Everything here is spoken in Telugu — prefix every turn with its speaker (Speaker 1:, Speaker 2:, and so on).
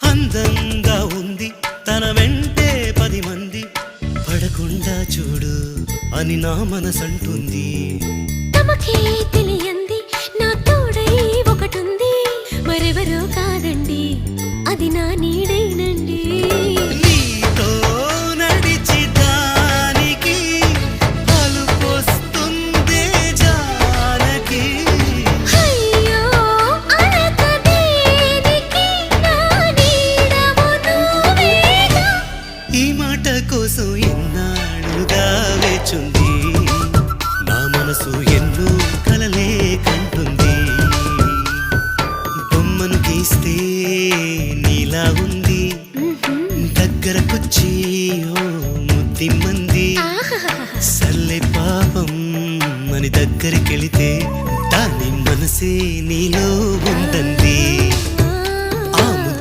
Speaker 1: అందంగా ఉంది తన వెంటే 10 మంది పడకుండా చూడు అని నా మనసంటుంది.
Speaker 2: తమకే తెలియంది నా తోడై ఒకటుంది, మరెవరో కాదండి అది నా నీడైనండి.
Speaker 1: నీతో నడిచి దానికి అలుపొస్తుందే జానకి.
Speaker 2: అయ్యో అనక దేనికి నా నీడవు నువ్వేగా.
Speaker 1: ఈ మాట కోసం ఎన్నాళ్ళుగా వేచుంది నా మనసు, ఎన్నో కలలే కంటుంది. బొమ్మను గీస్తే నీలా ఉంది, దగ్గరకొచ్చి ఓ ముద్దిమ్మంది. సల్లే పాపం అని దగ్గరికెళితే దాని మనసే నీలో